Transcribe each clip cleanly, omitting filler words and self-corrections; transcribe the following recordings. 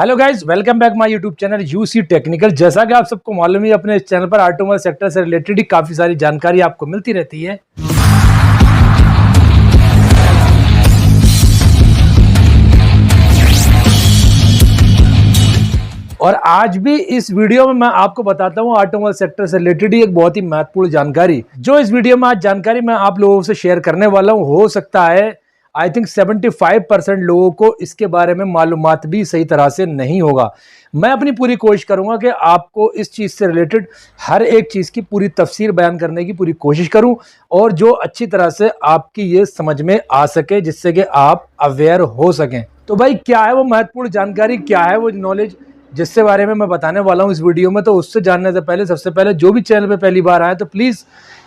Hello guys, welcome back my YouTube channel UC technical. जैसा कि आप सबको मालूम है, अपने इस चैनल पर ऑटोमोबाइल सेक्टर से रिलेटेड ही काफ़ी सारी जानकारी आपको मिलती रहती है। और आज भी इस वीडियो में मैं आपको बताता हूँ ऑटोमोबाइल सेक्टर से रिलेटेड ही एक बहुत ही महत्वपूर्ण जानकारी। जो इस वीडियो में आज जानकारी मैं आप लोगों से शेयर करने वाला हूँ, हो सकता है आई थिंक 75% लोगों को इसके बारे में मालूमात भी सही तरह से नहीं होगा। मैं अपनी पूरी कोशिश करूंगा कि आपको इस चीज़ से रिलेटेड हर एक चीज़ की पूरी तफसीर बयान करने की पूरी कोशिश करूं, और जो अच्छी तरह से आपकी ये समझ में आ सके, जिससे कि आप अवेयर हो सकें। तो भाई, क्या है वो महत्वपूर्ण जानकारी, क्या है वो नॉलेज जिससे बारे में मैं बताने वाला हूं इस वीडियो में। तो उससे जानने से पहले, सबसे पहले जो भी चैनल पे पहली बार आए तो प्लीज़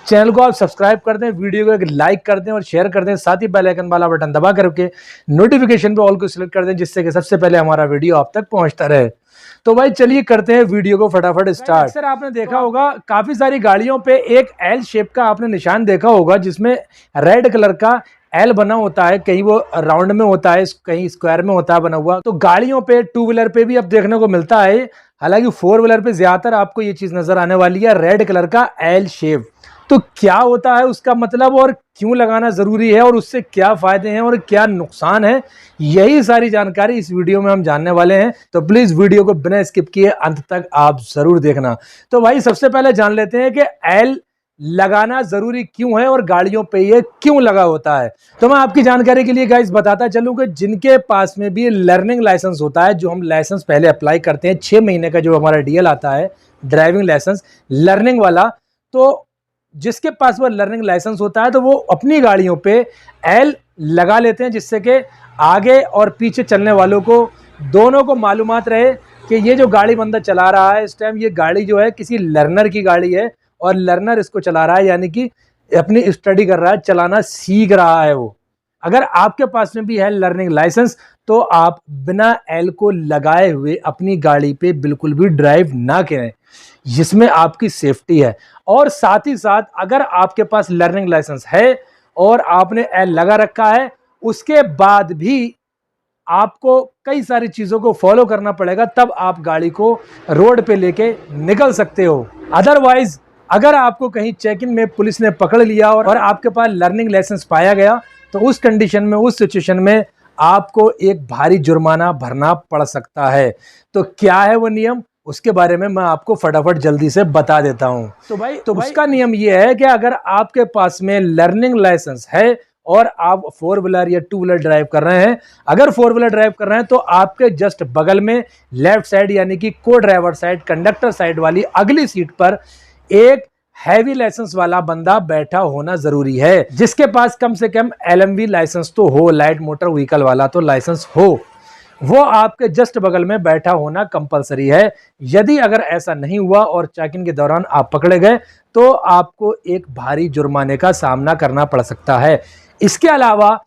चैनल को आप सब्सक्राइब कर दें, वीडियो को एक लाइक कर दें और शेयर कर दें। साथ ही बेल आइकन वाला बटन दबा करके नोटिफिकेशन पे ऑल को सिलेक्ट कर दें, जिससे कि सबसे पहले हमारा वीडियो आप तक पहुंचता रहे। तो भाई चलिए करते हैं वीडियो को फटाफट स्टार्ट। अक्सर आपने देखा होगा काफी सारी गाड़ियों पे एक एल शेप का आपने निशान देखा होगा, जिसमें रेड कलर का एल बना होता है। कहीं वो राउंड में होता है, कहीं स्क्वायर में होता है बना हुआ। तो गाड़ियों पे, टू व्हीलर पे भी अब देखने को मिलता है। हालांकि फोर व्हीलर पे ज्यादातर आपको ये चीज नजर आने वाली है, रेड कलर का एल शेप। तो क्या होता है उसका मतलब, और क्यों लगाना जरूरी है, और उससे क्या फायदे हैं और क्या नुकसान है, यही सारी जानकारी इस वीडियो में हम जानने वाले हैं। तो प्लीज वीडियो को बिना स्किप किए अंत तक आप जरूर देखना। तो भाई सबसे पहले जान लेते हैं कि एल लगाना जरूरी क्यों है और गाड़ियों पे ये क्यों लगा होता है। तो मैं आपकी जानकारी के लिए गाइस बताता चलूं कि जिनके पास में भी लर्निंग लाइसेंस होता है, जो हम लाइसेंस पहले अप्लाई करते हैं 6 महीने का, जो हमारा डीएल आता है, ड्राइविंग लाइसेंस लर्निंग वाला, तो जिसके पास वो लर्निंग लाइसेंस होता है तो वो अपनी गाड़ियों पे एल लगा लेते हैं, जिससे कि आगे और पीछे चलने वालों को दोनों को मालूमात रहे कि ये जो गाड़ी बंदा चला रहा है इस टाइम, ये गाड़ी जो है किसी लर्नर की गाड़ी है और लर्नर इसको चला रहा है, यानी कि अपनी स्टडी कर रहा है, चलाना सीख रहा है वो। अगर आपके पास में भी है लर्निंग लाइसेंस तो आप बिना एल को लगाए हुए अपनी गाड़ी पे बिल्कुल भी ड्राइव ना करें, जिसमें आपकी सेफ्टी है। और साथ ही साथ अगर आपके पास लर्निंग लाइसेंस है और आपने एल लगा रखा है, उसके बाद भी आपको कई सारी चीजों को फॉलो करना पड़ेगा, तब आप गाड़ी को रोड पे लेके निकल सकते हो। अदरवाइज अगर आपको कहीं चेक इन में पुलिस ने पकड़ लिया और आपके पास लर्निंग लाइसेंस पाया गया, तो उस कंडीशन में, उस सिचुएशन में आपको एक भारी जुर्माना भरना पड़ सकता है। तो क्या है वो नियम, उसके बारे में मैं आपको फटाफट जल्दी से बता देता हूं। तो भाई उसका नियम ये है कि अगर आपके पास में लर्निंग लाइसेंस है और आप फोर व्हीलर या टू व्हीलर ड्राइव कर रहे हैं, अगर फोर व्हीलर ड्राइव कर रहे हैं तो आपके जस्ट बगल में लेफ्ट साइड, यानी कि को ड्राइवर साइड, कंडक्टर साइड वाली अगली सीट पर एक हैवी लाइसेंस वाला बंदा बैठा होना जरूरी है, जिसके पास कम से कम एलएमवी लाइसेंस तो हो, लाइट मोटर व्हीकल वाला तो लाइसेंस हो। वो आपके जस्ट बगल में बैठा होना कंपलसरी है। यदि अगर ऐसा नहीं हुआ और चेकिंग के दौरान आप पकड़े गए तो आपको एक भारी जुर्माने का सामना करना पड़ सकता है। इसके अलावा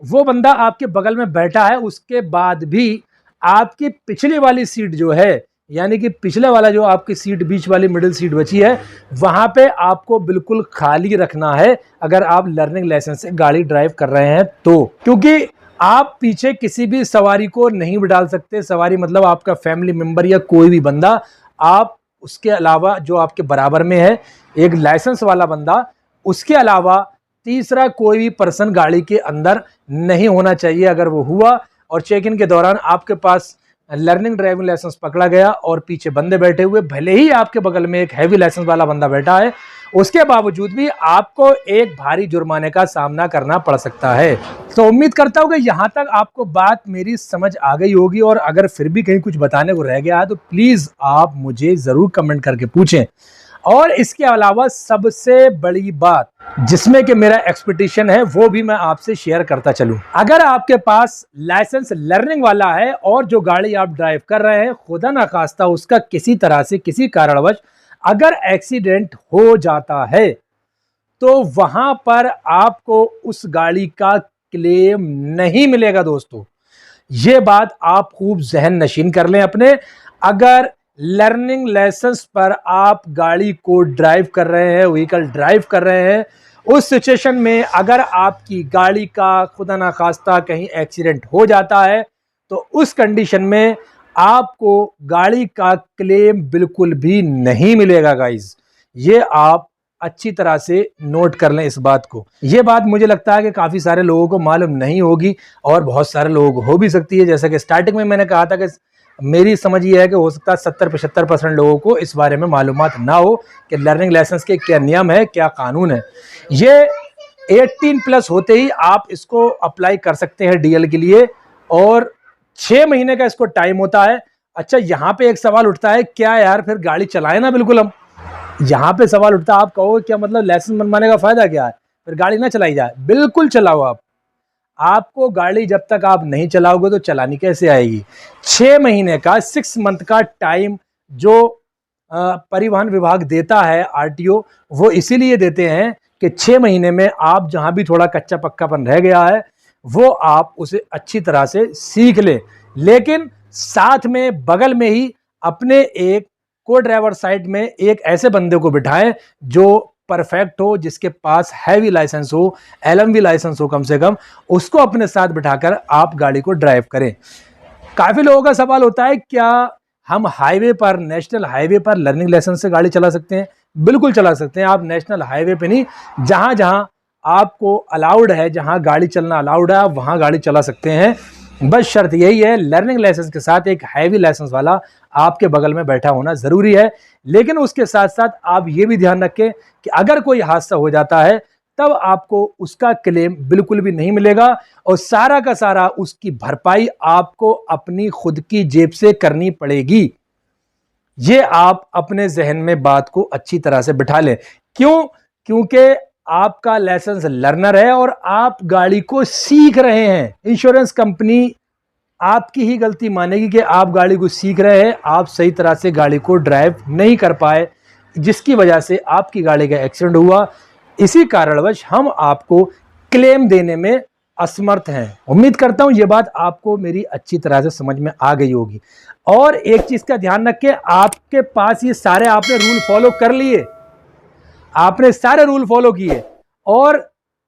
वो बंदा आपके बगल में बैठा है, उसके बाद भी आपकी पिछली वाली सीट जो है, यानी कि पिछले वाला जो आपकी सीट, बीच वाली मिडिल सीट बची है, वहां पे आपको बिल्कुल खाली रखना है अगर आप लर्निंग लाइसेंस से गाड़ी ड्राइव कर रहे हैं तो। क्योंकि आप पीछे किसी भी सवारी को नहीं बिठाल सकते। सवारी मतलब आपका फैमिली मेंबर या कोई भी बंदा। आप उसके अलावा जो आपके बराबर में है एक लाइसेंस वाला बंदा, उसके अलावा तीसरा कोई भी पर्सन गाड़ी के अंदर नहीं होना चाहिए। अगर वो हुआ और चेक इन के दौरान आपके पास लर्निंग ड्राइविंग लाइसेंस पकड़ा गया और पीछे बंदे बैठे हुए, भले ही आपके बगल में एक हैवी लाइसेंस वाला बंदा बैठा है, उसके बावजूद भी आपको एक भारी जुर्माने का सामना करना पड़ सकता है। तो उम्मीद करता हूं कि यहां तक आपको बात मेरी समझ आ गई होगी, और अगर फिर भी कहीं कुछ बताने को रह गया है तो प्लीज आप मुझे जरूर कमेंट करके पूछें। और इसके अलावा सबसे बड़ी बात जिसमें कि मेरा एक्सपेक्टेशन है, वो भी मैं आपसे शेयर करता चलूं। अगर आपके पास लाइसेंस लर्निंग वाला है और जो गाड़ी आप ड्राइव कर रहे हैं, खुदा ना खास्ता उसका किसी तरह से, किसी कारणवश अगर एक्सीडेंट हो जाता है, तो वहां पर आपको उस गाड़ी का क्लेम नहीं मिलेगा दोस्तों। ये बात आप खूब जहन नशीन कर लें अपने। अगर लर्निंग लाइसेंस पर आप गाड़ी को ड्राइव कर रहे हैं, व्हीकल ड्राइव कर रहे हैं, उस सिचुएशन में अगर आपकी गाड़ी का खुदा ना खास्ता कहीं एक्सीडेंट हो जाता है, तो उस कंडीशन में आपको गाड़ी का क्लेम बिल्कुल भी नहीं मिलेगा गाइज। ये आप अच्छी तरह से नोट कर लें इस बात को। ये बात मुझे लगता है कि काफ़ी सारे लोगों को मालूम नहीं होगी और बहुत सारे लोगों को हो भी सकती है। जैसा कि स्टार्टिंग में मैंने कहा था कि मेरी समझ ये है कि हो सकता है 70-75% लोगों को इस बारे में मालूमात ना हो कि लर्निंग लाइसेंस के क्या नियम है, क्या कानून है। ये 18+ होते ही आप इसको अप्लाई कर सकते हैं डीएल के लिए और 6 महीने का इसको टाइम होता है। अच्छा, यहाँ पे एक सवाल उठता है, क्या यार फिर गाड़ी चलाए ना बिल्कुल हम। यहाँ पे सवाल उठता है, आप कहो क्या मतलब लाइसेंस बनवाने का फायदा क्या है, फिर गाड़ी ना चलाई जाए। बिल्कुल चलाओ आप। आपको गाड़ी जब तक आप नहीं चलाओगे तो चलानी कैसे आएगी। 6 महीने का 6 मंथ का टाइम जो परिवहन विभाग देता है, आरटीओ, वो इसीलिए देते हैं कि 6 महीने में आप जहां भी थोड़ा कच्चा पक्कापन रह गया है वो आप उसे अच्छी तरह से सीख ले। लेकिन साथ में बगल में ही अपने एक को ड्राइवर साइड में एक ऐसे बंदे को बिठाएं जो परफेक्ट हो, जिसके पास हैवी लाइसेंस हो, एलएमवी लाइसेंस हो कम से कम, उसको अपने साथ बिठाकर आप गाड़ी को ड्राइव करें। काफी लोगों का सवाल होता है, क्या हम हाईवे पर, नेशनल हाईवे पर लर्निंग लाइसेंस से गाड़ी चला सकते हैं? बिल्कुल चला सकते हैं। आप नेशनल हाईवे पे नहीं, जहां जहां आपको अलाउड है, जहां गाड़ी चलना अलाउड है, आप वहां गाड़ी चला सकते हैं। बस शर्त यही है, लर्निंग लाइसेंस के साथ एक हैवी लाइसेंस वाला आपके बगल में बैठा होना जरूरी है। लेकिन उसके साथ साथ आप ये भी ध्यान रखें कि अगर कोई हादसा हो जाता है तब आपको उसका क्लेम बिल्कुल भी नहीं मिलेगा और सारा का सारा उसकी भरपाई आपको अपनी खुद की जेब से करनी पड़ेगी। ये आप अपने जहन में बात को अच्छी तरह से बिठा लें। क्यों? क्योंकि आपका लाइसेंस लर्नर है और आप गाड़ी को सीख रहे हैं। इंश्योरेंस कंपनी आपकी ही गलती मानेगी कि आप गाड़ी को सीख रहे हैं, आप सही तरह से गाड़ी को ड्राइव नहीं कर पाए, जिसकी वजह से आपकी गाड़ी का एक्सीडेंट हुआ। इसी कारणवश हम आपको क्लेम देने में असमर्थ हैं। उम्मीद करता हूं ये बात आपको मेरी अच्छी तरह से समझ में आ गई होगी। और एक चीज का ध्यान रखें, आपके पास ये सारे आपने रूल फॉलो कर लिए, आपने सारे रूल फॉलो किए और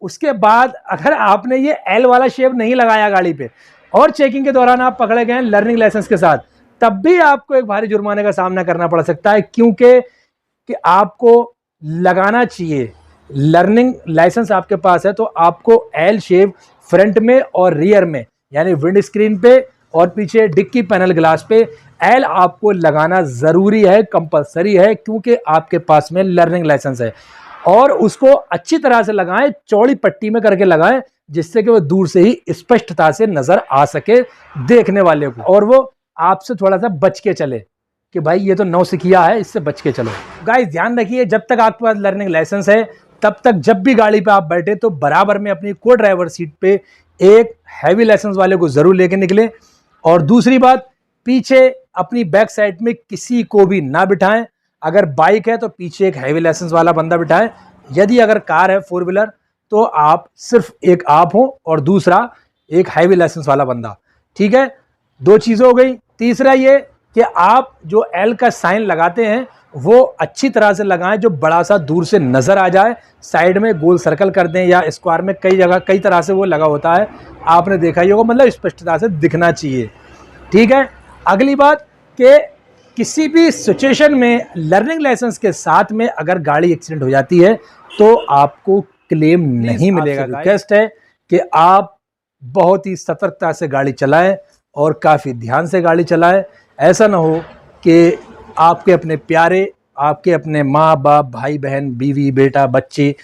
उसके बाद अगर आपने ये एल वाला शेप नहीं लगाया गाड़ी पे और चेकिंग के दौरान आप पकड़े गए लर्निंग लाइसेंस के साथ, तब भी आपको एक भारी जुर्माने का सामना करना पड़ सकता है। क्योंकि कि आपको लगाना चाहिए, लर्निंग लाइसेंस आपके पास है तो आपको एल शेप फ्रंट में और रियर में, यानी विंड स्क्रीन पे और पीछे डिक्की पैनल ग्लास पे एल आपको लगाना जरूरी है, कंपलसरी है, क्योंकि आपके पास में लर्निंग लाइसेंस है। और उसको अच्छी तरह से लगाएं, चौड़ी पट्टी में करके लगाएं, जिससे कि वो दूर से ही स्पष्टता से नजर आ सके देखने वाले को, और वो आपसे थोड़ा सा बच के चले कि भाई ये तो नौसिखिया है, इससे बच के चलो। गाइस ध्यान रखिए, जब तक आपके पास लर्निंग लाइसेंस है तब तक जब भी गाड़ी पे आप बैठे तो बराबर में अपनी को ड्राइवर सीट पे एक हैवी लाइसेंस वाले को जरूर लेके निकले। और दूसरी बात, पीछे अपनी बैक साइड में किसी को भी ना बिठाएं। अगर बाइक है तो पीछे एक हैवी लाइसेंस वाला बंदा बिठाएं। यदि अगर कार है 4 व्हीलर तो आप सिर्फ एक आप हो और दूसरा एक हैवी लाइसेंस वाला बंदा। ठीक है, 2 चीजें हो गई। तीसरा ये कि आप जो एल का साइन लगाते हैं वो अच्छी तरह से लगाएं, जो बड़ा सा दूर से नजर आ जाए। साइड में गोल सर्कल कर दें या स्क्वायर में, कई जगह कई तरह से वो लगा होता है, आपने देखा ही होगा, मतलब स्पष्टता से दिखना चाहिए। ठीक है, अगली बात कि किसी भी सिचुएशन में लर्निंग लाइसेंस के साथ में अगर गाड़ी एक्सीडेंट हो जाती है तो आपको क्लेम नहीं मिलेगा। रिक्वेस्ट है कि आप बहुत ही सतर्कता से गाड़ी चलाएं और काफ़ी ध्यान से गाड़ी चलाएं। ऐसा ना हो कि आपके अपने प्यारे, आपके अपने माँ बाप, भाई बहन, बीवी, बेटा, बच्चे,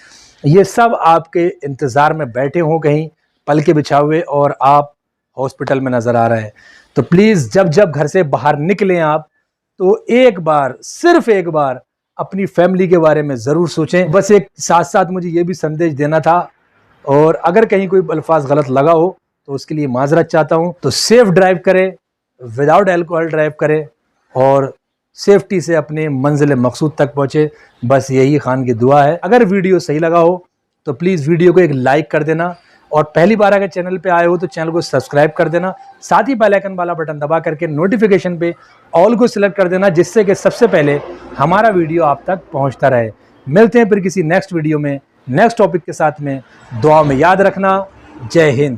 ये सब आपके इंतज़ार में बैठे हों कहीं पल के बिछा हुए और आप हॉस्पिटल में नज़र आ रहे हैं। तो प्लीज़ जब जब घर से बाहर निकलें आप तो एक बार, सिर्फ एक बार अपनी फैमिली के बारे में ज़रूर सोचें। बस एक साथ साथ मुझे ये भी संदेश देना था, और अगर कहीं कोई अल्फाज गलत लगा हो तो उसके लिए माजरत चाहता हूँ। तो सेफ ड्राइव करें, विदाउट अल्कोहल ड्राइव करें और सेफ्टी से अपने मंजिल मकसूद तक पहुँचे। बस यही खान की दुआ है। अगर वीडियो सही लगा हो तो प्लीज़ वीडियो को एक लाइक कर देना, और पहली बार अगर चैनल पे आए हो तो चैनल को सब्सक्राइब कर देना। साथ ही बेल आइकन वाला बटन दबा करके नोटिफिकेशन पे ऑल को सिलेक्ट कर देना, जिससे कि सबसे पहले हमारा वीडियो आप तक पहुंचता रहे। मिलते हैं फिर किसी नेक्स्ट वीडियो में नेक्स्ट टॉपिक के साथ में। दुआ में याद रखना। जय हिंद।